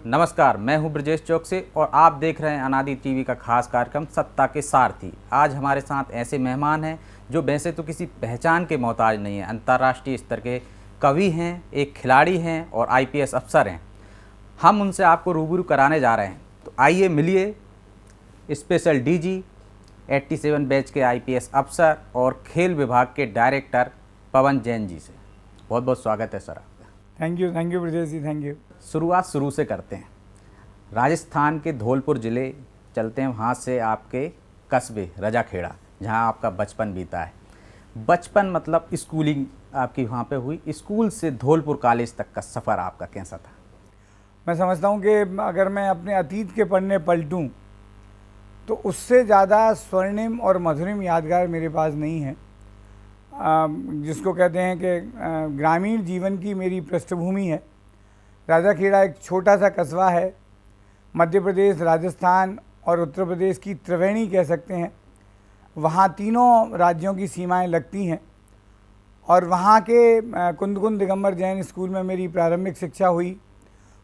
नमस्कार, मैं हूं ब्रजेश चौकसे और आप देख रहे हैं अनादि टीवी का खास कार्यक्रम सत्ता के सारथी। आज हमारे साथ ऐसे मेहमान हैं जो वैसे तो किसी पहचान के मोहताज नहीं हैं, अंतर्राष्ट्रीय स्तर के कवि हैं, एक खिलाड़ी हैं और आईपीएस अफसर हैं। हम उनसे आपको रूबरू कराने जा रहे हैं, तो आइए मिलिए स्पेशल डीजी 87 बैच के आईपीएस अफसर और खेल विभाग के डायरेक्टर पवन जैन जी से। बहुत बहुत स्वागत है सर आपका। Thank you Brajesh ji, thank you. शुरुआत शुरू से करते हैं। राजस्थान के धौलपुर ज़िले चलते हैं, वहाँ से आपके कस्बे रजाखेड़ा, जहाँ आपका बचपन बीता है। बचपन मतलब स्कूलिंग आपकी वहाँ पे हुई, स्कूल से धौलपुर कॉलेज तक का सफ़र आपका कैसा था? मैं समझता हूँ कि अगर मैं अपने अतीत के पन्ने पलटूँ तो उससे ज़्यादा स्वर्णिम और मधुरिम यादगार मेरे पास नहीं है। जिसको कहते हैं कि ग्रामीण जीवन की मेरी पृष्ठभूमि है। रजाखेड़ा एक छोटा सा कस्बा है, मध्य प्रदेश, राजस्थान और उत्तर प्रदेश की त्रिवेणी कह सकते हैं। वहाँ तीनों राज्यों की सीमाएं लगती हैं और वहाँ के कुंद दिगंबर जैन स्कूल में मेरी प्रारंभिक शिक्षा हुई।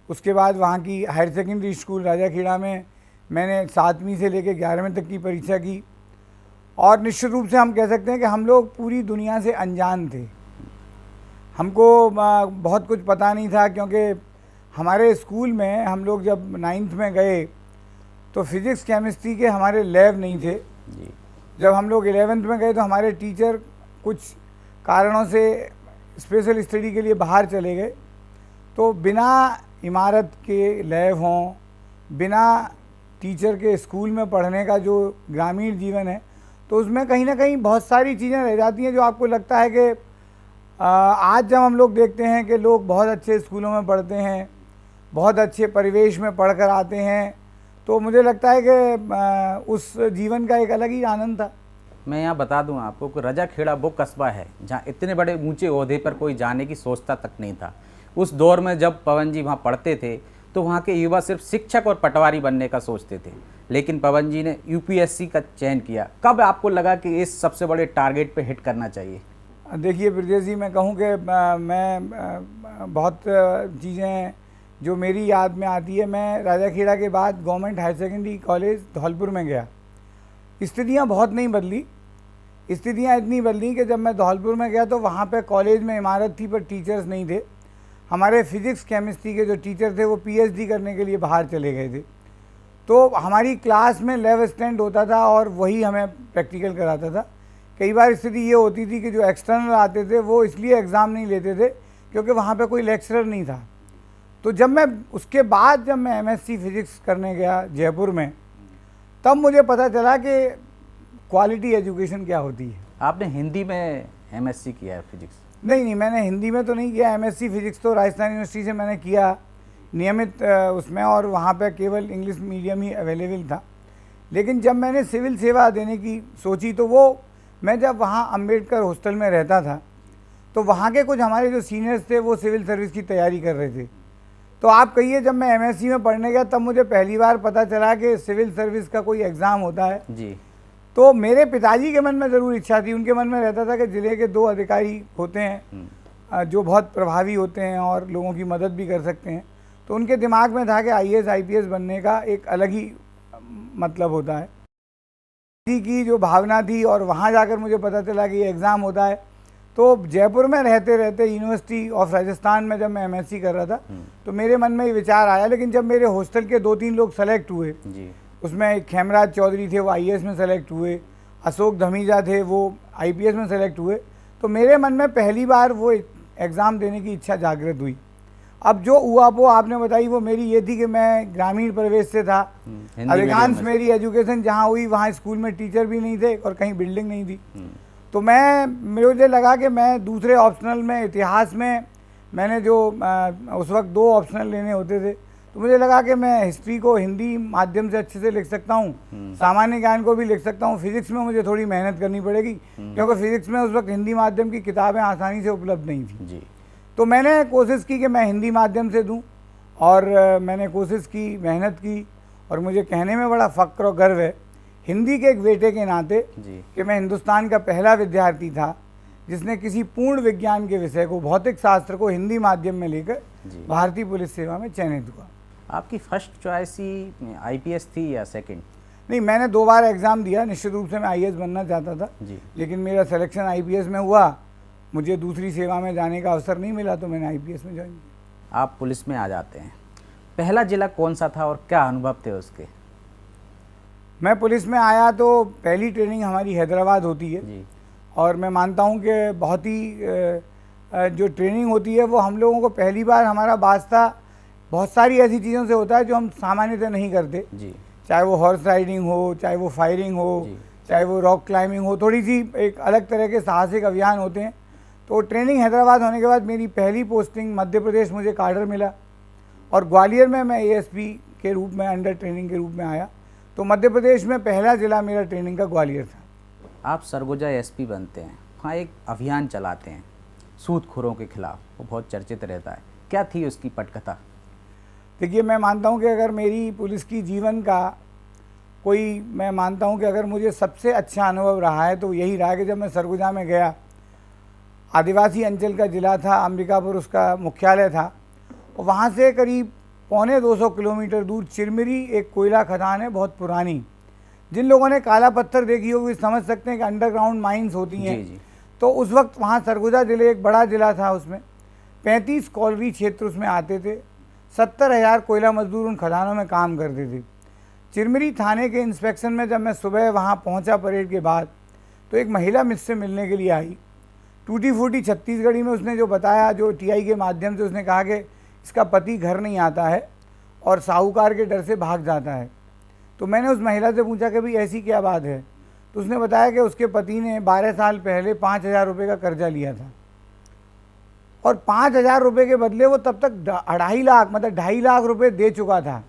उसके बाद वहाँ की हायर सेकेंडरी स्कूल रजाखेड़ा में मैंने 7वीं से लेकर 11वीं तक की परीक्षा की। और निश्चित रूप से हम कह सकते हैं कि हम लोग पूरी दुनिया से अनजान थे। हमको बहुत कुछ पता नहीं था, क्योंकि हमारे स्कूल में हम लोग जब 9th में गए तो फिज़िक्स केमिस्ट्री के हमारे लैब नहीं थे जी। जब हम लोग 11th में गए तो हमारे टीचर कुछ कारणों से स्पेशल स्टडी के लिए बाहर चले गए। तो बिना इमारत के लैब हों, बिना टीचर के स्कूल में पढ़ने का जो ग्रामीण जीवन है, तो उसमें कहीं ना कहीं बहुत सारी चीज़ें रह जाती हैं जो आपको लगता है कि आज जब हम लोग देखते हैं कि लोग बहुत अच्छे स्कूलों में पढ़ते हैं, बहुत अच्छे परिवेश में पढ़कर आते हैं, तो मुझे लगता है कि उस जीवन का एक अलग ही आनंद था। मैं यहाँ बता दूँ आपको कि रजाखेड़ा वो कस्बा है जहाँ इतने बड़े ऊंचे ओहदे पर कोई जाने की सोचता तक नहीं था। उस दौर में जब पवन जी वहाँ पढ़ते थे तो वहाँ के युवा सिर्फ शिक्षक और पटवारी बनने का सोचते थे, लेकिन पवन जी ने यूपीएससी का चयन किया। कब आपको लगा कि इस सबसे बड़े टारगेट पे हिट करना चाहिए? देखिए ब्रजेश जी, मैं कहूँ कि मैं बहुत चीज़ें जो मेरी याद में आती है। मैं रजाखेड़ा के बाद government higher secondary college Dholpur में गया। स्थितियाँ बहुत नहीं बदली। स्थितियाँ इतनी बदली कि जब मैं धौलपुर में गया तो वहाँ पे कॉलेज में इमारत थी पर टीचर्स नहीं थे। हमारे फिज़िक्स केमिस्ट्री के जो टीचर थे वो पीएचडी करने के लिए बाहर चले गए थे। तो हमारी क्लास में लैब असिस्टेंट होता था और वही हमें प्रैक्टिकल कराता था। कई बार स्थिति ये होती थी कि जो एक्सटर्नल आते थे वो इसलिए एग्ज़ाम नहीं लेते थे क्योंकि वहाँ पे कोई लेक्चरर नहीं था। तो जब मैं एमएससी फिज़िक्स करने गया जयपुर में, तब मुझे पता चला कि क्वालिटी एजुकेशन क्या होती है। आपने हिंदी में एमएससी किया है फिजिक्स? नहीं, मैंने हिंदी में तो नहीं किया। एमएससी फिज़िक्स तो राजस्थान यूनिवर्सिटी से मैंने किया नियमित उसमें, और वहाँ पे केवल इंग्लिश मीडियम ही अवेलेबल था। लेकिन जब मैंने सिविल सेवा देने की सोची तो मैं जब वहाँ अम्बेडकर हॉस्टल में रहता था तो वहाँ के कुछ हमारे जो सीनियर्स थे वो सिविल सर्विस की तैयारी कर रहे थे। तो आप कहिए, जब मैं एमएससी में पढ़ने गया तब मुझे पहली बार पता चला कि सिविल सर्विस का कोई एग्ज़ाम होता है जी। तो मेरे पिताजी के मन में ज़रूर इच्छा थी, उनके मन में रहता था कि ज़िले के 2 अधिकारी होते हैं जो बहुत प्रभावी होते हैं और लोगों की मदद भी कर सकते हैं। तो उनके दिमाग में था कि आईएएस आईपीएस बनने का एक अलग ही मतलब होता है जी की जो भावना थी। और वहाँ जाकर मुझे पता चला कि ये एग्ज़ाम होता है। तो जयपुर में रहते रहते यूनिवर्सिटी ऑफ राजस्थान में जब मैं एमएससी कर रहा था तो मेरे मन में ये विचार आया। लेकिन जब मेरे हॉस्टल के 2-3 लोग सेलेक्ट हुए जी, उसमें एक खेमराज चौधरी थे, वो आईएएस में सेलेक्ट हुए, अशोक धमीजा थे, वो आईपीएस में सेलेक्ट हुए, तो मेरे मन में पहली बार वो एग्ज़ाम देने की इच्छा जागृत हुई। अब जो हुआ वो आपने बताई, वो मेरी ये थी कि मैं ग्रामीण परिवेश से था। अधिकांश मेरी एजुकेशन जहाँ हुई वहाँ स्कूल में टीचर भी नहीं थे और कहीं बिल्डिंग नहीं थी। तो मुझे लगा कि मैं दूसरे ऑप्शनल में, इतिहास में मैंने जो उस वक्त 2 ऑप्शनल लेने होते थे, तो मुझे लगा कि मैं हिस्ट्री को हिंदी माध्यम से अच्छे से लिख सकता हूँ, सामान्य ज्ञान को भी लिख सकता हूँ। फिज़िक्स में मुझे थोड़ी मेहनत करनी पड़ेगी क्योंकि फिज़िक्स में उस वक्त हिंदी माध्यम की किताबें आसानी से उपलब्ध नहीं थी जी। तो मैंने कोशिश की कि मैं हिंदी माध्यम से दूँ और मैंने कोशिश की, मेहनत की, और मुझे कहने में बड़ा फ़ख्र और गर्व है हिंदी के एक बेटे के नाते कि मैं हिंदुस्तान का पहला विद्यार्थी था जिसने किसी पूर्ण विज्ञान के विषय को, भौतिक शास्त्र को हिंदी माध्यम में लेकर भारतीय पुलिस सेवा में चयनित हुआ। आपकी फर्स्ट चॉइस ही आईपीएस थी या सेकंड? नहीं, मैंने 2 बार एग्ज़ाम दिया। निश्चित रूप से मैं आईएएस बनना चाहता था जी। लेकिन मेरा सिलेक्शन आईपीएस में हुआ। मुझे दूसरी सेवा में जाने का अवसर नहीं मिला तो मैंने आईपीएस में ज्वाइन किया। आप पुलिस में आ जाते हैं। पहला जिला कौन सा था और क्या अनुभव थे उसके? मैं पुलिस में आया तो पहली ट्रेनिंग हमारी हैदराबाद होती है जी। और मैं मानता हूँ कि बहुत ही जो ट्रेनिंग होती है वो हम लोगों को पहली बार हमारा वास्ता बहुत सारी ऐसी चीज़ों से होता है जो हम सामान्यतः नहीं करते। जी। चाहे वो हॉर्स राइडिंग हो, चाहे वो फायरिंग हो, जी। चाहे वो रॉक क्लाइंबिंग हो, थोड़ी सी एक अलग तरह के साहसिक अभियान होते हैं। तो ट्रेनिंग हैदराबाद होने के बाद मेरी पहली पोस्टिंग मध्य प्रदेश मुझे काडर मिला और ग्वालियर में मैं एएसपी के रूप में अंडर ट्रेनिंग के रूप में आया। तो मध्य प्रदेश में पहला ज़िला मेरा ट्रेनिंग का ग्वालियर था। आप सरगुजा एसपी बनते हैं, वहाँ एक अभियान चलाते हैं सूदखोरों के खिलाफ, वो बहुत चर्चित रहता है। क्या थी उसकी पटकथा? देखिए, मैं मानता हूँ कि अगर मेरी पुलिस की जीवन का कोई, मैं मानता हूँ कि अगर मुझे सबसे अच्छा अनुभव रहा है तो यही रहा कि जब मैं सरगुजा में गया, आदिवासी अंचल का ज़िला था, अंबिकापुर उसका मुख्यालय था और वहाँ से करीब 250 किलोमीटर दूर चिरमिरी एक कोयला खदान है, बहुत पुरानी। जिन लोगों ने काला पत्थर देखी होगी समझ सकते हैं कि अंडरग्राउंड माइंस होती हैं। जी। तो उस वक्त वहाँ सरगुजा ज़िले एक बड़ा ज़िला था, उसमें 35 कॉलरी क्षेत्र उसमें आते थे। 70,000 कोयला मजदूर उन खदानों में काम करते थे। चिरमिरी थाने के इंस्पेक्शन में जब मैं सुबह वहाँ पहुँचा परेड के बाद, तो एक महिला मुझसे मिलने के लिए आई। टूटी फूटी छत्तीसगढ़ी में उसने जो बताया, जो टीआई के माध्यम से उसने कहा कि इसका पति घर नहीं आता है और साहूकार के डर से भाग जाता है। तो मैंने उस महिला से पूछा कि भाई ऐसी क्या बात है? तो उसने बताया कि उसके पति ने 12 साल पहले 5,000 रुपये का कर्जा लिया था और 5,000 रुपये के बदले वो तब तक 2.5 लाख, मतलब 2.5 लाख रुपये दे चुका था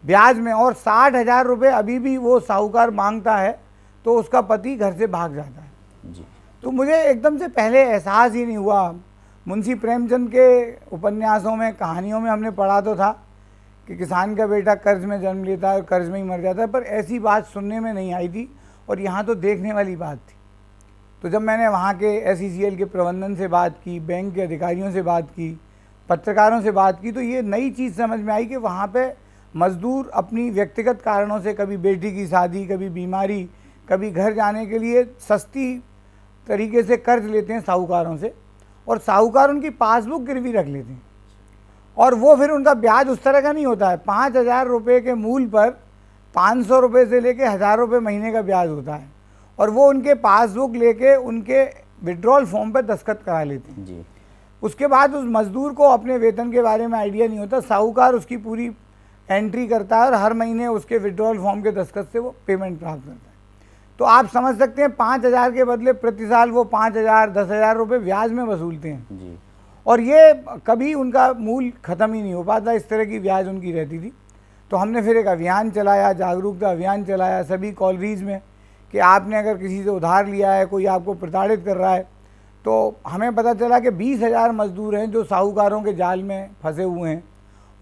ब्याज में और 60,000 रुपये अभी भी वो साहूकार मांगता है। तो उसका पति घर से भाग जाता है जी। तो मुझे एकदम से पहले एहसास ही नहीं हुआ। मुंशी प्रेमचंद के उपन्यासों में, कहानियों में हमने पढ़ा तो था कि किसान का बेटा कर्ज में जन्म लेता है और कर्ज में ही मर जाता है, पर ऐसी बात सुनने में नहीं आई थी और यहाँ तो देखने वाली बात थी। तो जब मैंने वहाँ के एसईसीएल के प्रबंधन से बात की, बैंक के अधिकारियों से बात की, पत्रकारों से बात की, तो ये नई चीज़ समझ में आई कि वहाँ पे मज़दूर अपनी व्यक्तिगत कारणों से, कभी बेटी की शादी, कभी बीमारी, कभी घर जाने के लिए सस्ती तरीके से कर्ज लेते हैं साहूकारों से और साहूकार उनकी पासबुक गिरवी रख लेते हैं और वो फिर उनका ब्याज उस तरह का नहीं होता है। 5,000 रुपये के मूल पर 500 रुपये से लेके 1,000 रुपये महीने का ब्याज होता है और वो उनके पासबुक लेके उनके विड्रॉल फॉर्म पर दस्तखत करा लेते हैं जी। उसके बाद उस मज़दूर को अपने वेतन के बारे में आइडिया नहीं होता। साहूकार उसकी पूरी एंट्री करता है और हर महीने उसके विड्रॉल फॉर्म के दस्तखत से वो पेमेंट प्राप्त करता है। तो आप समझ सकते हैं 5,000 के बदले प्रति साल वो 5,000, 10,000 रुपये ब्याज में वसूलते हैं जी। और ये कभी उनका मूल ख़त्म ही नहीं हो पाता, इस तरह की ब्याज उनकी रहती थी। तो हमने फिर एक अभियान चलाया, जागरूकता अभियान चलाया सभी कॉलोनीज़ में कि आपने अगर किसी से उधार लिया है, कोई आपको प्रताड़ित कर रहा है, तो हमें पता चला कि 20,000 मज़दूर हैं जो साहूकारों के जाल में फंसे हुए हैं।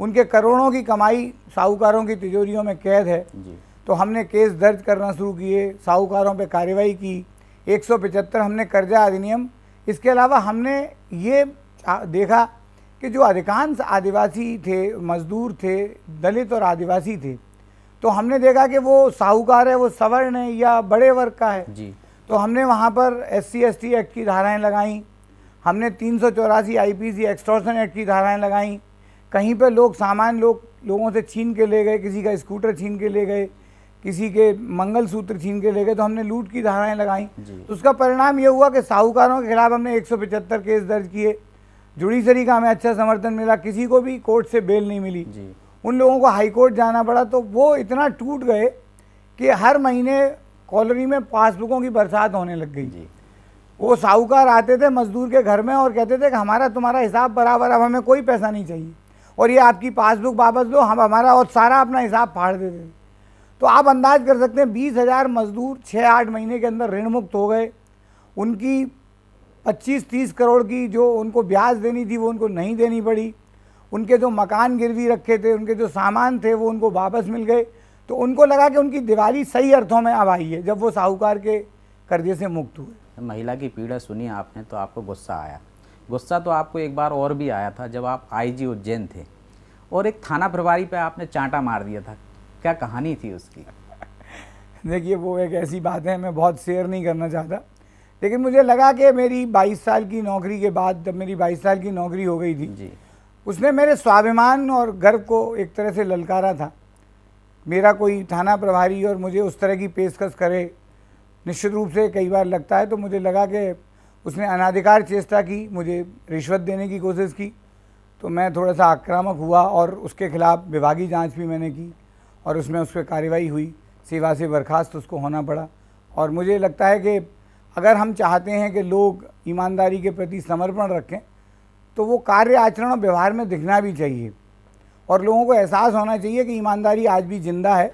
उनके करोड़ों की कमाई साहूकारों की तिजोरियों में कैद है। जी। तो हमने केस दर्ज करना शुरू किए, साहूकारों पे कार्रवाई की, 175 हमने कर्जा अधिनियम। इसके अलावा हमने ये देखा कि जो अधिकांश आदिवासी थे, मज़दूर थे, दलित और आदिवासी थे, तो हमने देखा कि वो साहूकार है, वो सवर्ण है या बड़े वर्ग का है जी। तो हमने वहाँ पर SC/ST एक्ट की धाराएं लगाई, हमने 384 IPC एक्सटॉर्शन एक्ट की धाराएं लगाई। कहीं पर लोग सामान्य लोगों से छीन के ले गए, किसी का स्कूटर छीन के ले गए, किसी के मंगलसूत्र छीन के ले गए, तो हमने लूट की धाराएं लगाई। तो उसका परिणाम ये हुआ कि साहूकारों के खिलाफ हमने 175 केस दर्ज किए। जुडिशरी का हमें अच्छा समर्थन मिला, किसी को भी कोर्ट से बेल नहीं मिली जी। उन लोगों को हाई कोर्ट जाना पड़ा। तो वो इतना टूट गए कि हर महीने कॉलोनी में पासबुकों की बरसात होने लग गई। जी। वो साहूकार आते थे मजदूर के घर में और कहते थे कि हमारा तुम्हारा हिसाब बराबर, अब हमें कोई पैसा नहीं चाहिए और ये आपकी पासबुक वापस दो, हम हमारा और सारा अपना हिसाब फाड़ देते थे। तो आप अंदाज कर सकते हैं 20,000 मजदूर 6-8 महीने के अंदर ऋण मुक्त हो गए। उनकी 25-30 करोड़ की जो उनको ब्याज देनी थी वो उनको नहीं देनी पड़ी। उनके जो मकान गिरवी रखे थे, उनके जो सामान थे वो उनको वापस मिल गए। तो उनको लगा कि उनकी दिवाली सही अर्थों में अब आई है जब वो साहूकार के कर्जे से मुक्त हुए। महिला की पीड़ा सुनी आपने तो आपको गुस्सा आया। गुस्सा तो आपको एक बार और भी आया था जब आप IG उज्जैन थे और एक थाना प्रभारी पे आपने चांटा मार दिया था, क्या कहानी थी उसकी? देखिए, वो एक ऐसी बात है, मैं बहुत शेयर नहीं करना चाहता, लेकिन मुझे लगा कि मेरी 22 साल की नौकरी के बाद, जब मेरी 22 साल की नौकरी हो गई थी जी। उसने मेरे स्वाभिमान और गर्व को एक तरह से ललकारा था। मेरा कोई थाना प्रभारी और मुझे उस तरह की पेशकश करे, निश्चित रूप से कई बार लगता है, तो मुझे लगा कि उसने अनाधिकार चेष्टा की, मुझे रिश्वत देने की कोशिश की, तो मैं थोड़ा सा आक्रामक हुआ और उसके खिलाफ विभागीय जांच भी मैंने की और उसमें उस पर कार्रवाई हुई, सेवा से बर्खास्त उसको होना पड़ा। और मुझे लगता है कि अगर हम चाहते हैं कि लोग ईमानदारी के प्रति समर्पण रखें तो वो कार्य आचरण और व्यवहार में दिखना भी चाहिए और लोगों को एहसास होना चाहिए कि ईमानदारी आज भी जिंदा है,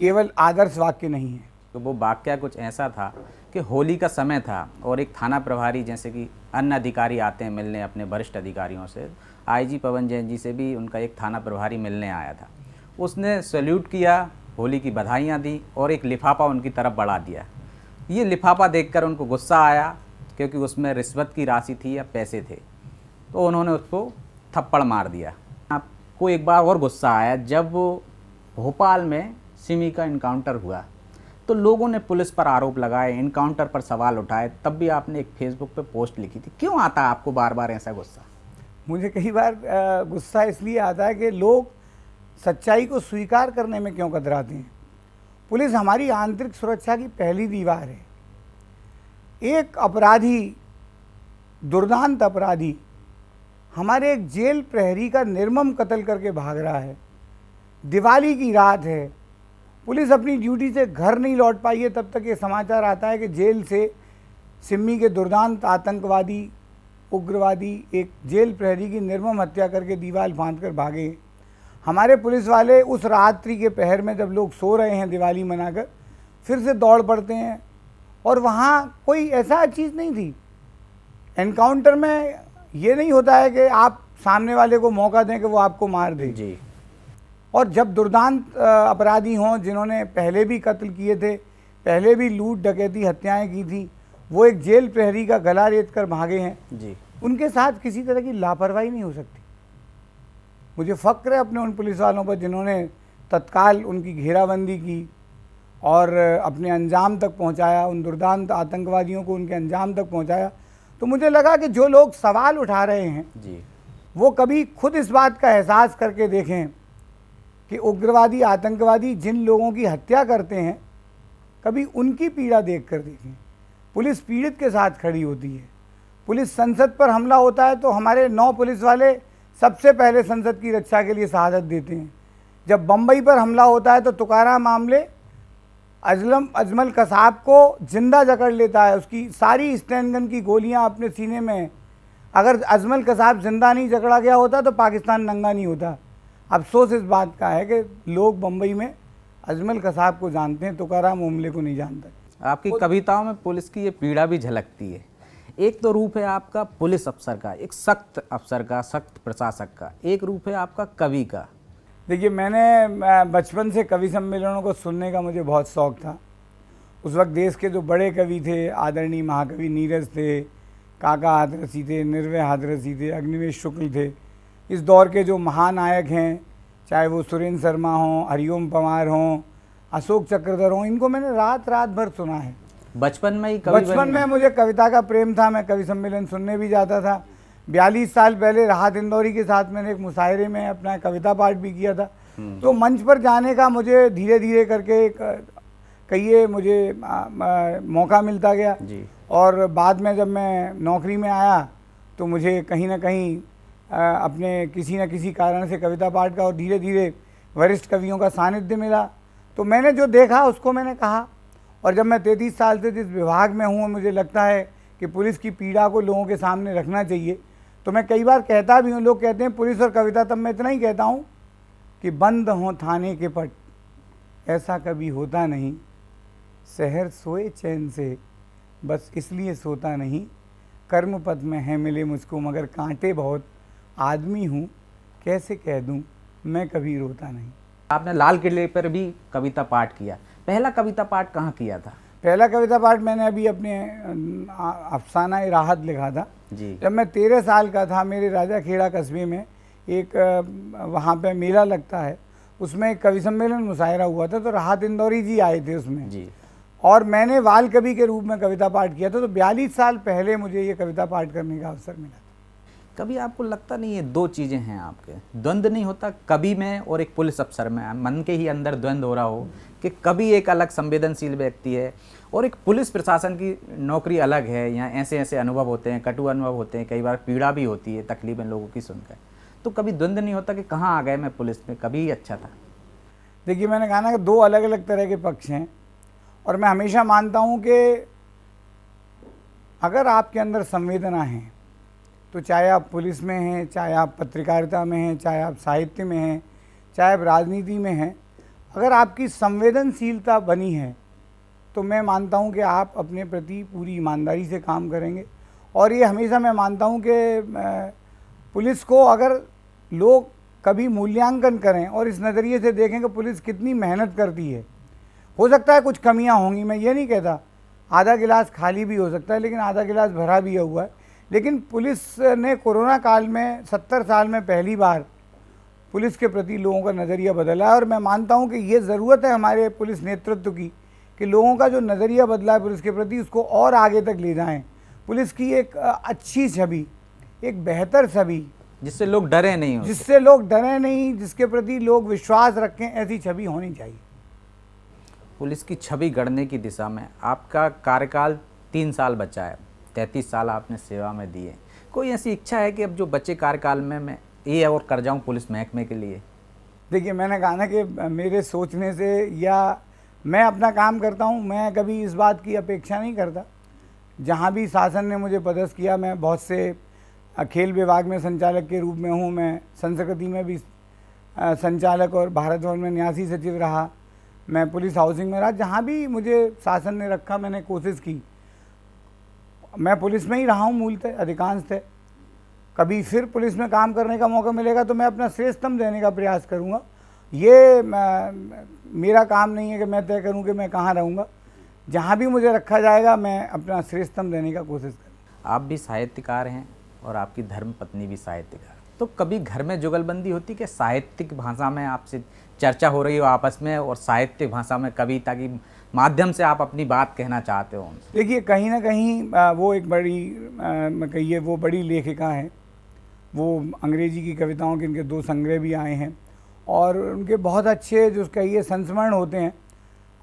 केवल आदर्श वाक्य नहीं है। तो वो वाक्य कुछ ऐसा था कि होली का समय था और एक थाना प्रभारी, जैसे कि अन्य अधिकारी आते हैं मिलने अपने वरिष्ठ अधिकारियों से, आईजी पवन जैन जी से भी उनका एक थाना प्रभारी मिलने आया था। उसने सैल्यूट किया, होली की बधाइयाँ दी और एक लिफाफा उनकी तरफ बढ़ा दिया। ये लिफाफा देखकर उनको गुस्सा आया क्योंकि उसमें रिश्वत की राशि थी या पैसे थे, तो उन्होंने उसको थप्पड़ मार दिया। आपको एक बार और गुस्सा आया जब भोपाल में सिमी का इनकाउंटर हुआ, तो लोगों ने पुलिस पर आरोप लगाए, इनकाउंटर पर सवाल उठाए, तब भी आपने एक फेसबुक पे पोस्ट लिखी थी। क्यों आता है आपको बार बार ऐसा गुस्सा? मुझे कई बार गुस्सा इसलिए आता है कि लोग सच्चाई को स्वीकार करने में क्यों कतराते हैं। पुलिस हमारी आंतरिक सुरक्षा की पहली दीवार है। एक अपराधी, दुर्दांत अपराधी हमारे एक जेल प्रहरी का निर्मम कत्ल करके भाग रहा है। दिवाली की रात है, पुलिस अपनी ड्यूटी से घर नहीं लौट पाई है, तब तक ये समाचार आता है कि जेल से सिम्मी के दुर्दांत आतंकवादी, उग्रवादी एक जेल प्रहरी की निर्मम हत्या करके दीवार फांद कर भागे। हमारे पुलिस वाले उस रात्रि के पहर में, जब लोग सो रहे हैं दिवाली मनाकर, फिर से दौड़ पड़ते हैं और वहाँ कोई ऐसा चीज़ नहीं थी। एनकाउंटर में ये नहीं होता है कि आप सामने वाले को मौका दें कि वो आपको मार दे जी। और जब दुर्दांत अपराधी हों, जिन्होंने पहले भी कत्ल किए थे, पहले भी लूट डकैती हत्याएं की थी, वो एक जेल प्रहरी का गला रेत कर भागे हैं जी, उनके साथ किसी तरह की लापरवाही नहीं हो सकती। मुझे फ़ख्र है अपने उन पुलिस वालों पर जिन्होंने तत्काल उनकी घेराबंदी की और अपने अंजाम तक पहुंचाया, उन दुर्दांत आतंकवादियों को उनके अंजाम तक पहुंचाया। तो मुझे लगा कि जो लोग सवाल उठा रहे हैं जी, वो कभी खुद इस बात का एहसास करके देखें कि उग्रवादी, आतंकवादी जिन लोगों की हत्या करते हैं, कभी उनकी पीड़ा देख कर देखें। पुलिस पीड़ित के साथ खड़ी होती है। पुलिस संसद पर हमला होता है तो हमारे 9 पुलिस वाले सबसे पहले संसद की रक्षा के लिए शहादत देते हैं। जब बम्बई पर हमला होता है तो तुकाराम मामले अजमल कसाब को जिंदा जकड़ लेता है, उसकी सारी स्टैंड की गोलियां अपने सीने में। अगर अजमल कसाब जिंदा नहीं जकड़ा गया होता तो पाकिस्तान नंगा नहीं होता। अफसोस इस बात का है कि लोग बम्बई में अजमल कसाब को जानते हैं, तुकाराम ओमले को नहीं जानते। आपकी कविताओं में पुलिस की ये पीड़ा भी झलकती है। एक तो रूप है आपका पुलिस अफसर का, एक सख्त अफसर का, सख्त प्रशासक का, एक रूप है आपका कवि का। देखिए, मैंने बचपन से कवि सम्मेलनों को सुनने का मुझे बहुत शौक़ था। उस वक्त देश के जो बड़े कवि थे, आदरणीय महाकवि नीरज थे, काका हाथरसी थे, निर्भय हाथरसी थे, अग्निवेश शुक्ल थे। इस दौर के जो महानायक हैं, चाहे वो सुरेंद्र शर्मा हों, हरिओम पंवार हों, अशोक चक्रधर हों, इनको मैंने रात रात भर सुना है। बचपन में ही कवि बचपन में मुझे कविता का प्रेम था, मैं कवि सम्मेलन सुनने भी जाता था। 42 साल पहले राहत इंदौरी के साथ मैंने एक मुशायरे में अपना कविता पाठ भी किया था। तो मंच पर जाने का मुझे धीरे धीरे करके कहिए मुझे मौका मिलता गया जी। और बाद में जब मैं नौकरी में आया तो मुझे कहीं ना कहीं अपने किसी न किसी कारण से कविता पाठ का और धीरे धीरे वरिष्ठ कवियों का सानिध्य मिला। तो मैंने जो देखा उसको मैंने कहा। और जब मैं 33 साल से जिस विभाग में हूँ, मुझे लगता है कि पुलिस की पीड़ा को लोगों के सामने रखना चाहिए। तो मैं कई बार कहता भी हूँ, लोग कहते हैं पुलिस और कविता, तब मैं इतना ही कहता हूँ कि बंद हों थाने के पट, ऐसा कभी होता नहीं। शहर सोए चैन से, बस इसलिए सोता नहीं। कर्म पथ में है मिले मुझको मगर कांटे बहुत, आदमी हूँ कैसे कह दूँ मैं कभी रोता नहीं। आपने लाल किले पर भी कविता पाठ किया। पहला कविता पाठ कहाँ किया था? पहला कविता पाठ मैंने अभी अपने अफसाना राहत लिखा था जी। जब मैं 13 साल का था। मेरे राजा खेड़ा कस्बे में एक वहाँ पे मेला लगता है, उसमें एक कवि सम्मेलन मुशायरा हुआ था, तो राहत इंदौरी जी आए थे उसमें जी। और मैंने वाल कवि के रूप में कविता पाठ किया था। तो 42 साल पहले मुझे ये कविता पाठ करने का अवसर मिला था। कभी आपको लगता नहीं है दो चीज़ें हैं आपके, द्वंद्व नहीं होता कवि में और एक पुलिस अफसर में, मन के ही अंदर द्वंद्व हो रहा हो कि कवि एक अलग संवेदनशील व्यक्ति है और एक पुलिस प्रशासन की नौकरी अलग है, यहाँ ऐसे ऐसे अनुभव होते हैं, कटु अनुभव होते हैं, कई बार पीड़ा भी होती है तकलीफें लोगों की सुनकर, तो कभी द्वंद्व नहीं होता कि कहाँ आ गए मैं पुलिस में, कभी अच्छा था? देखिए, मैंने कहा ना कि दो अलग अलग तरह के पक्ष हैं और मैं हमेशा मानता हूँ कि अगर आपके अंदर संवेदना है तो चाहे आप पुलिस में हैं, चाहे आप पत्रकारिता में हैं, चाहे आप साहित्य में हैं, चाहे आप राजनीति में हैं, अगर आपकी संवेदनशीलता बनी है तो मैं मानता हूं कि आप अपने प्रति पूरी ईमानदारी से काम करेंगे। और ये हमेशा मैं मानता हूं कि पुलिस को अगर लोग कभी मूल्यांकन करें और इस नज़रिए से देखें कि पुलिस कितनी मेहनत करती है, हो सकता है कुछ कमियां होंगी, मैं ये नहीं कहता, आधा गिलास खाली भी हो सकता है लेकिन आधा गिलास भरा भी हुआ है। लेकिन पुलिस ने कोरोना काल में 70 साल में पहली बार पुलिस के प्रति लोगों का नज़रिया बदला है और मैं मानता हूं कि ये ज़रूरत है हमारे पुलिस नेतृत्व की कि लोगों का जो नज़रिया बदला है पुलिस के प्रति उसको और आगे तक ले जाएं। पुलिस की एक अच्छी छवि, एक बेहतर छवि, जिससे लोग डरे नहीं हो, जिससे लोग डरे नहीं, जिसके प्रति लोग विश्वास रखें, ऐसी छवि होनी चाहिए। पुलिस की छवि गढ़ने की दिशा में आपका कार्यकाल 3 साल बचा है, 33 साल आपने सेवा में दिए, कोई ऐसी इच्छा है कि अब जो बच्चे कार्यकाल में मैं ये और कर जाऊं पुलिस महकमे के लिए? देखिए, मैंने कहा ना कि मेरे सोचने से या मैं अपना काम करता हूं, मैं कभी इस बात की अपेक्षा नहीं करता। जहां भी शासन ने मुझे पदस्थ किया, मैं बहुत से खेल विभाग में संचालक के रूप में हूं, मैं संस्कृति में भी संचालक और भारत भवन में न्यासी सचिव रहा, मैं पुलिस हाउसिंग में रहा, जहाँ भी मुझे शासन ने रखा मैंने कोशिश की। मैं पुलिस में ही रहा हूँ मूलतः, अधिकांशतः। कभी फिर पुलिस में काम करने का मौका मिलेगा तो मैं अपना श्रेष्ठतम देने का प्रयास करूँगा। ये मेरा काम नहीं है कि मैं तय करूँ कि मैं कहाँ रहूँगा, जहाँ भी मुझे रखा जाएगा मैं अपना श्रेष्ठतम देने का कोशिश करूँगा। आप भी साहित्यकार हैं और आपकी धर्मपत्नी भी साहित्यकार, तो कभी घर में जुगलबंदी होती कि साहित्यिक भाषा में आपसे चर्चा हो रही हो आपस में और साहित्यिक भाषा में कविता की माध्यम से आप अपनी बात कहना चाहते हो? देखिए, कहीं ना कहीं वो एक बड़ी कहिए वो बड़ी लेखिका हैं, वो अंग्रेजी की कविताओं के इनके 2 संग्रह भी आए हैं और उनके बहुत अच्छे जो कहिए संस्मरण होते हैं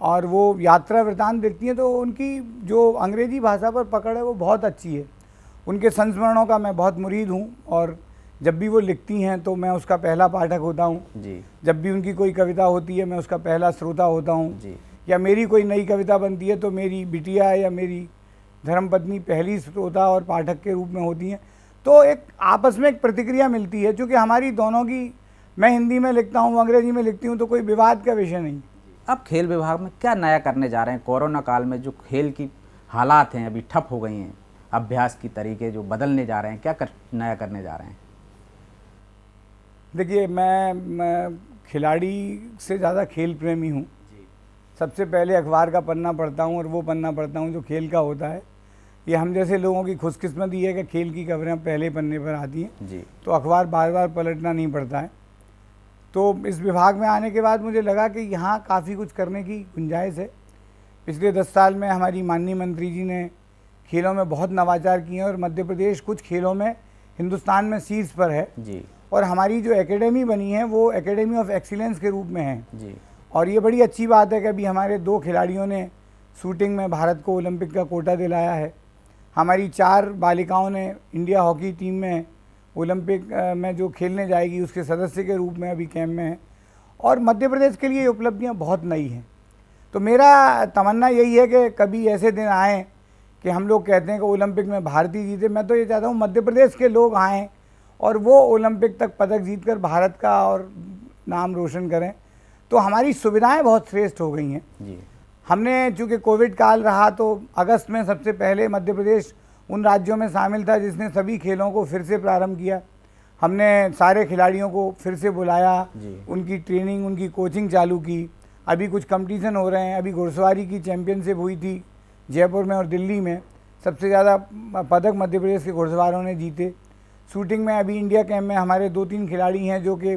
और वो यात्रा वृतांत देखती हैं तो उनकी जो अंग्रेजी भाषा पर पकड़ है वो बहुत अच्छी है। उनके संस्मरणों का मैं बहुत मुरीद हूँ और जब भी वो लिखती हैं तो मैं उसका पहला पाठक होता हूँ जी। जब भी उनकी कोई कविता होती है मैं उसका पहला श्रोता होता हूँ जी। या मेरी कोई नई कविता बनती है तो मेरी बिटिया या मेरी धर्मपत्नी पहली श्रोता और पाठक के रूप में होती हैं। तो एक आपस में एक प्रतिक्रिया मिलती है, क्योंकि हमारी दोनों की, मैं हिंदी में लिखता हूँ, अंग्रेजी में लिखती हूँ, तो कोई विवाद का विषय नहीं। अब खेल विभाग में क्या नया करने जा रहे हैं? कोरोना काल में जो खेल की हालात हैं अभी ठप हो गई हैं, अभ्यास की तरीके जो बदलने जा रहे हैं, क्या नया करने जा रहे हैं? देखिए, मैं खिलाड़ी से ज़्यादा खेल प्रेमी हूँ। सबसे पहले अखबार का पन्ना पढ़ता हूँ और वो पन्ना पढ़ता हूँ जो खेल का होता है। ये हम जैसे लोगों की खुशकिस्मती है कि खेल की खबरें पहले पन्ने पर आती हैं जी। तो अखबार बार बार पलटना नहीं पड़ता है। तो इस विभाग में आने के बाद मुझे लगा कि यहाँ काफ़ी कुछ करने की गुंजाइश है। पिछले 10 साल में हमारी माननीय मंत्री जी ने खेलों में बहुत नवाचार किए हैं और मध्य प्रदेश कुछ खेलों में हिंदुस्तान में शीर्ष पर है जी। और हमारी जो एकेडमी बनी है वो एकेडमी ऑफ एक्सीलेंस के रूप में है जी। और ये बड़ी अच्छी बात है कि अभी हमारे 2 खिलाड़ियों ने शूटिंग में भारत को ओलंपिक का कोटा दिलाया है। हमारी 4 बालिकाओं ने इंडिया हॉकी टीम में ओलंपिक में जो खेलने जाएगी उसके सदस्य के रूप में अभी कैंप में है और मध्य प्रदेश के लिए ये उपलब्धियाँ बहुत नई हैं। तो मेरा तमन्ना यही है कि कभी ऐसे दिन आएँ कि हम लोग कहते हैं कि ओलंपिक में भारत ही जीते। मैं तो ये चाहता हूँ मध्य प्रदेश के लोग आएँ और वो ओलंपिक तक पदक जीतकर भारत का और नाम रोशन करें। तो हमारी सुविधाएं बहुत श्रेष्ठ हो गई हैं जी। हमने चूँकि कोविड काल रहा तो अगस्त में सबसे पहले मध्य प्रदेश उन राज्यों में शामिल था जिसने सभी खेलों को फिर से प्रारंभ किया। हमने सारे खिलाड़ियों को फिर से बुलाया, उनकी ट्रेनिंग, उनकी कोचिंग चालू की। अभी कुछ कंपटीशन हो रहे हैं। अभी घुड़सवारी की चैंपियनशिप हुई थी जयपुर में और दिल्ली में, सबसे ज़्यादा पदक मध्य प्रदेश के घुड़सवारों ने जीते। शूटिंग में अभी इंडिया कैंप में हमारे 2-3 खिलाड़ी हैं जो कि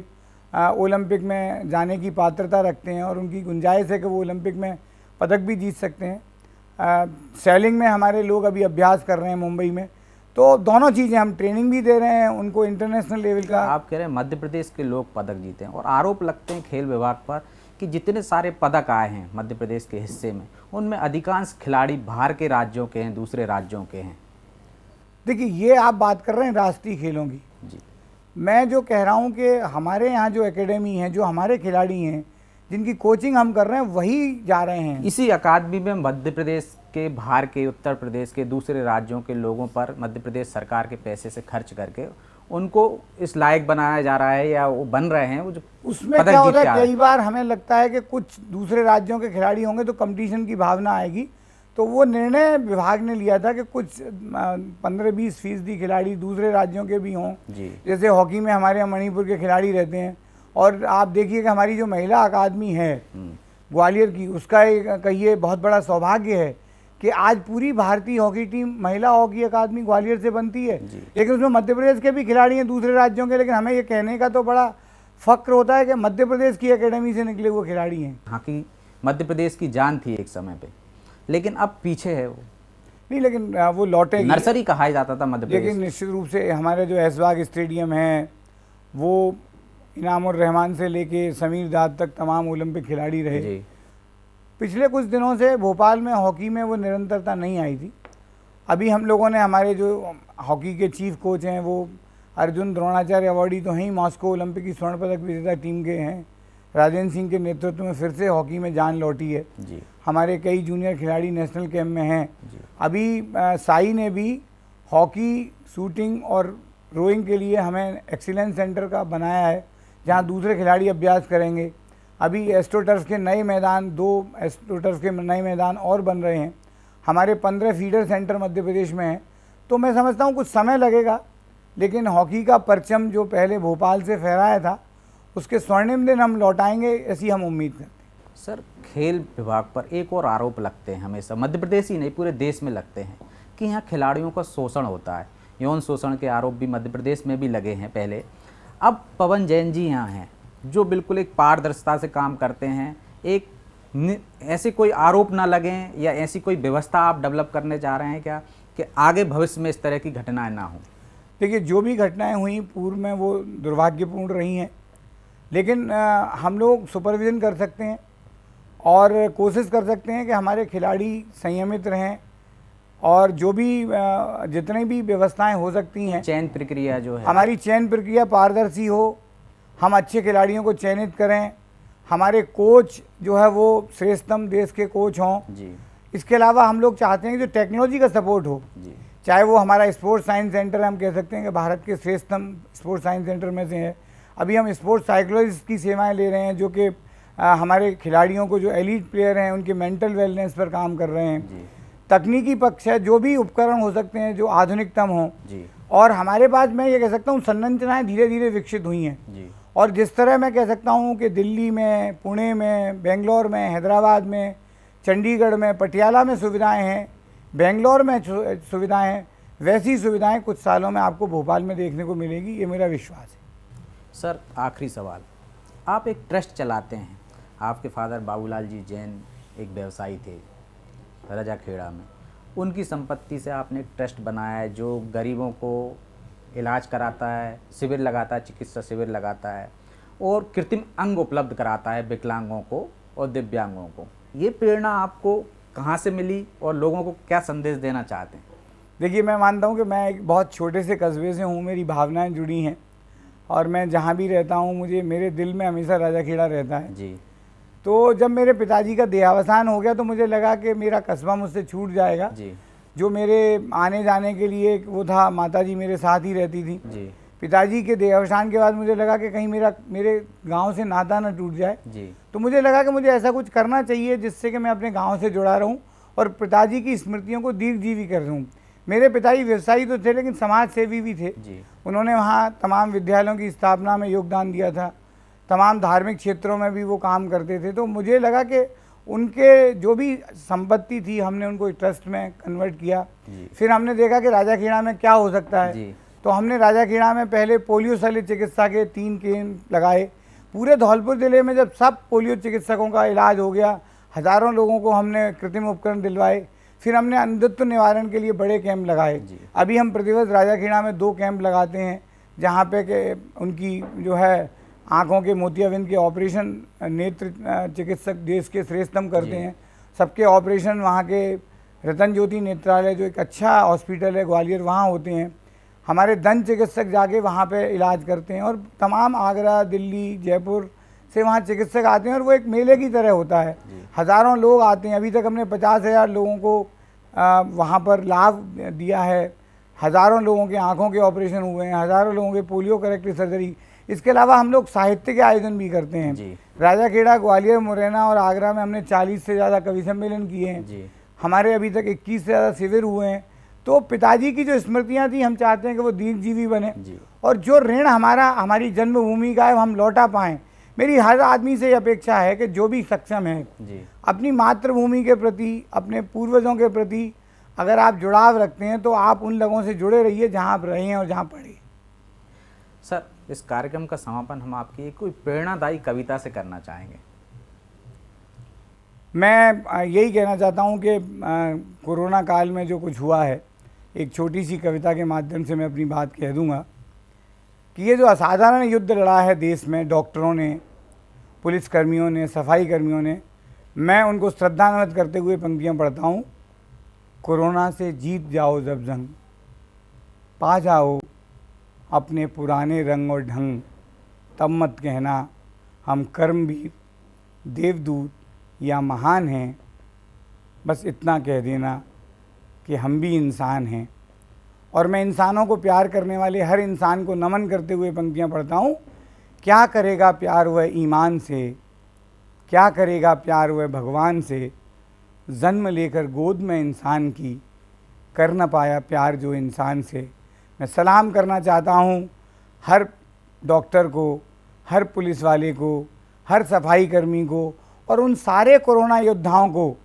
ओलंपिक में जाने की पात्रता रखते हैं और उनकी गुंजाइश है कि वो ओलंपिक में पदक भी जीत सकते हैं। सेलिंग में हमारे लोग अभी अभ्यास कर रहे हैं मुंबई में। तो दोनों चीज़ें, हम ट्रेनिंग भी दे रहे हैं उनको इंटरनेशनल लेवल का। आप कह रहे हैं मध्य प्रदेश के लोग पदक जीते हैं और आरोप लगते हैं खेल विभाग पर कि जितने सारे पदक आए हैं मध्य प्रदेश के हिस्से में, उनमें अधिकांश खिलाड़ी बाहर के राज्यों के हैं, दूसरे राज्यों के हैं। देखिए, ये आप बात कर रहे हैं राष्ट्रीय खेलों की। जी, मैं जो कह रहा हूँ कि हमारे यहाँ जो एकेडमी है, जो हमारे खिलाड़ी हैं, जिनकी कोचिंग हम कर रहे हैं, वही जा रहे हैं। इसी अकादमी में मध्य प्रदेश के, बाहर के, उत्तर प्रदेश के, दूसरे राज्यों के लोगों पर मध्य प्रदेश सरकार के पैसे से खर्च करके उनको इस लायक बनाया जा रहा है या वो बन रहे हैं। वो जो उसमें क्या होता है, कई बार हमें लगता है कि कुछ दूसरे राज्यों के खिलाड़ी होंगे तो कंपटीशन की भावना आएगी। तो वो निर्णय विभाग ने लिया था कि कुछ 15-20% खिलाड़ी दूसरे राज्यों के भी हों। जैसे हॉकी में हमारे यहाँ मणिपुर के खिलाड़ी रहते हैं। और आप देखिए कि हमारी जो महिला अकादमी है ग्वालियर की, उसका एक कहिए बहुत बड़ा सौभाग्य है कि आज पूरी भारतीय हॉकी टीम, महिला हॉकी अकादमी ग्वालियर से बनती है। लेकिन उसमें मध्य प्रदेश के भी खिलाड़ी हैं, दूसरे राज्यों के। लेकिन हमें ये कहने का तो बड़ा फक्र होता है कि मध्य प्रदेश की एकेडमी से निकले हुए खिलाड़ी हैं। हॉकी मध्य प्रदेश की जान थी एक समय पे, लेकिन अब पीछे है वो। नहीं, लेकिन वो लौटेगी। नर्सरी कहा जाता था मध्य प्रदेश। लेकिन निश्चित रूप से हमारे जो ऐशबाग स्टेडियम है, वो इनामुर रहमान से लेके समीर दाद तक तमाम ओलंपिक खिलाड़ी रहे। जी। पिछले कुछ दिनों से भोपाल में हॉकी में वो निरंतरता नहीं आई थी। अभी हम लोगों ने, हमारे जो हॉकी के चीफ कोच हैं वो अर्जुन द्रोणाचार्य अवार्डी तो हैं ही, मॉस्को ओलंपिक की स्वर्ण पदक विजेता टीम के हैं। राजेंद्र सिंह के नेतृत्व में फिर से हॉकी में जान लौटी है। जी। हमारे कई जूनियर खिलाड़ी नेशनल कैंप में हैं। अभी साई ने भी हॉकी, शूटिंग और रोइंग के लिए हमें एक्सीलेंस सेंटर का बनाया है जहां दूसरे खिलाड़ी अभ्यास करेंगे। अभी एस्ट्रोटर्फ के नए मैदान, 2 एस्ट्रोटर्फ के नए मैदान और बन रहे हैं। हमारे 15 फीडर सेंटर मध्य प्रदेश में हैं। तो मैं समझता हूं कुछ समय लगेगा, लेकिन हॉकी का परचम जो पहले भोपाल से फहराया था, उसके स्वर्णिम दिन हम लौटाएंगे, ऐसी हम उम्मीद करते हैं। सर, खेल विभाग पर एक और आरोप लगते हैं हमेशा, मध्य प्रदेश ही नहीं पूरे देश में लगते हैं कि यहाँ खिलाड़ियों का शोषण होता है। यौन शोषण के आरोप भी मध्य प्रदेश में भी लगे हैं पहले। अब पवन जैन जी यहाँ हैं जो बिल्कुल एक पारदर्शिता से काम करते हैं। एक ऐसे कोई आरोप ना लगें या ऐसी कोई व्यवस्था आप डेवलप करने जा रहे हैं क्या कि आगे भविष्य में इस तरह की घटनाएं ना हों? देखिए, जो भी घटनाएं हुई पूर्व में वो दुर्भाग्यपूर्ण रही हैं, लेकिन हम लोग सुपरविज़न कर सकते हैं और कोशिश कर सकते हैं कि हमारे खिलाड़ी संयमित रहें और जो भी जितनी भी व्यवस्थाएं हो सकती हैं, चयन प्रक्रिया जो है, हमारी चयन प्रक्रिया पारदर्शी हो, हम अच्छे खिलाड़ियों को चयनित करें, हमारे कोच जो है वो श्रेष्ठतम देश के कोच हों। जी। इसके अलावा हम लोग चाहते हैं कि जो टेक्नोलॉजी का सपोर्ट हो, जी। चाहे वो हमारा स्पोर्ट्स साइंस सेंटर, हम कह सकते हैं कि भारत के श्रेष्ठतम स्पोर्ट्स साइंस सेंटर में से है। अभी हम स्पोर्ट्स साइकोलॉजिस्ट की सेवाएं ले रहे हैं जो कि हमारे खिलाड़ियों को, जो एलीट प्लेयर हैं, उनके मेंटल वेलनेस पर काम कर रहे हैं। तकनीकी पक्ष है, जो भी उपकरण हो सकते हैं जो आधुनिकतम हों। और हमारे पास मैं ये कह सकता हूँ संरचनाएं धीरे धीरे विकसित हुई हैं। और जिस तरह मैं कह सकता हूँ कि दिल्ली में, पुणे में, बेंगलोर में, हैदराबाद में, चंडीगढ़ में, पटियाला में सुविधाएं हैं, बेंगलोर में सुविधाएं हैं, वैसी सुविधाएं कुछ सालों में आपको भोपाल में देखने को मिलेगी, ये मेरा विश्वास है। सर, आखिरी सवाल, आप एक ट्रस्ट चलाते हैं। आपके फादर बाबूलाल जी जैन एक व्यवसायी थे रजाखेड़ा में। उनकी संपत्ति से आपने एक ट्रस्ट बनाया है जो गरीबों को इलाज कराता है, शिविर लगाता है, चिकित्सा शिविर लगाता है और कृत्रिम अंग उपलब्ध कराता है विकलांगों को और दिव्यांगों को। ये प्रेरणा आपको कहाँ से मिली और लोगों को क्या संदेश देना चाहते हैं? देखिए, मैं मानता हूँ कि मैं एक बहुत छोटे से कस्बे से हूँ, मेरी भावनाएं जुड़ी हैं और मैं जहाँ भी रहता हूँ मुझे, मेरे दिल में हमेशा रजाखेड़ा रहता है। जी। तो जब मेरे पिताजी का देहावसान हो गया तो मुझे लगा कि मेरा कस्बा मुझसे छूट जाएगा। जी। जो मेरे आने जाने के लिए वो था, माताजी मेरे साथ ही रहती थी। जी। पिताजी के देहावसान के बाद मुझे लगा कि कहीं मेरे गांव से नाता ना टूट जाए। जी। तो मुझे लगा कि मुझे ऐसा कुछ करना चाहिए जिससे कि मैं अपने गांव से जुड़ा रहूं और पिताजी की स्मृतियों को दीर्घजीवी कर दूं। मेरे पिताजी व्यवसायी तो थे लेकिन समाज सेवी भी थे। उन्होंने वहाँ तमाम विद्यालयों की स्थापना में योगदान दिया था, तमाम धार्मिक क्षेत्रों में भी वो काम करते थे। तो मुझे लगा कि उनके जो भी संपत्ति थी हमने उनको ट्रस्ट में कन्वर्ट किया। फिर हमने देखा कि रजाखेड़ा में क्या हो सकता है। तो हमने राजाखेड़ा में पहले पोलियो शल्य चिकित्सा के 3 कैंप लगाए। पूरे धौलपुर ज़िले में जब सब पोलियो चिकित्सकों का इलाज हो गया, हज़ारों लोगों को हमने कृत्रिम उपकरण दिलवाए, फिर हमने अंधत्व निवारण के लिए बड़े कैंप लगाए। अभी हम प्रतिवर्ष राजाखेड़ा में 2 कैंप लगाते हैं, जहाँ पे के उनकी जो है आँखों के मोतियाबिंद के ऑपरेशन नेत्र चिकित्सक देश के श्रेष्ठतम करते हैं। सबके ऑपरेशन वहाँ के रतन ज्योति नेत्रालय जो एक अच्छा हॉस्पिटल है ग्वालियर, वहाँ होते हैं। हमारे दंत चिकित्सक जाके वहाँ पे इलाज करते हैं, और तमाम आगरा, दिल्ली, जयपुर से वहाँ चिकित्सक आते हैं, और वो एक मेले की तरह होता है। हज़ारों लोग आते हैं। अभी तक हमने 50,000 लोगों को वहाँ पर लाभ दिया है। हज़ारों लोगों के आँखों के ऑपरेशन हुए हैं, हज़ारों लोगों के पोलियो करेक्टिव सर्जरी। इसके अलावा हम लोग साहित्य के आयोजन भी करते हैं। राजाखेड़ा, ग्वालियर, मुरैना और आगरा में हमने 40 से ज़्यादा कवि सम्मेलन किए हैं। हमारे अभी तक 21 से ज़्यादा शिविर हुए हैं। तो पिताजी की जो स्मृतियाँ थी, हम चाहते हैं कि वो दीर्घजीवी बने, और जो ऋण हमारी जन्मभूमि का है, हम लौटा पाएँ। मेरी हर आदमी से अपेक्षा है कि जो भी सक्षम है अपनी मातृभूमि के प्रति, अपने पूर्वजों के प्रति अगर आप जुड़ाव रखते हैं तो आप उन लोगों से जुड़े रहिए जहाँ आप रहे हैं और जहाँ पढ़े। सर, इस कार्यक्रम का समापन हम आपकी कोई प्रेरणादायी कविता से करना चाहेंगे। मैं यही कहना चाहता हूँ कि कोरोना काल में जो कुछ हुआ है, एक छोटी सी कविता के माध्यम से मैं अपनी बात कह दूँगा कि ये जो असाधारण युद्ध लड़ा है देश में डॉक्टरों ने, पुलिसकर्मियों ने, सफाई कर्मियों ने, मैं उनको श्रद्धांजलि करते हुए पंक्तियाँ पढ़ता हूँ। कोरोना से जीत जाओ जब जंग, पा जाओ अपने पुराने रंग और ढंग, तब मत कहना हम कर्मवीर, देवदूत या महान हैं, बस इतना कह देना कि हम भी इंसान हैं। और मैं इंसानों को प्यार करने वाले हर इंसान को नमन करते हुए पंक्तियाँ पढ़ता हूँ। क्या करेगा प्यार वह ईमान से, क्या करेगा प्यार वह भगवान से, जन्म लेकर गोद में इंसान की, कर न पाया प्यार जो इंसान से। मैं सलाम करना चाहता हूँ हर डॉक्टर को, हर पुलिस वाले को, हर सफाई कर्मी को, और उन सारे कोरोना योद्धाओं को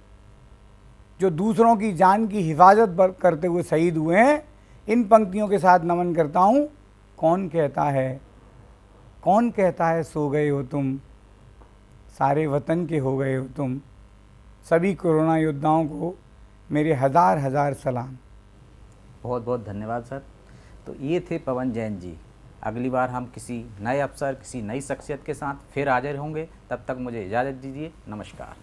जो दूसरों की जान की हिफाजत करते हुए शहीद हुए हैं। इन पंक्तियों के साथ नमन करता हूँ। कौन कहता है सो गए हो तुम, सारे वतन के हो गए हो तुम। सभी कोरोना योद्धाओं को मेरे हज़ार हज़ार सलाम। बहुत बहुत धन्यवाद सर। तो ये थे पवन जैन जी। अगली बार हम किसी नए अफसर, किसी नई शख्सियत के साथ फिर हाजिर होंगे। तब तक मुझे इजाज़त दीजिए। नमस्कार।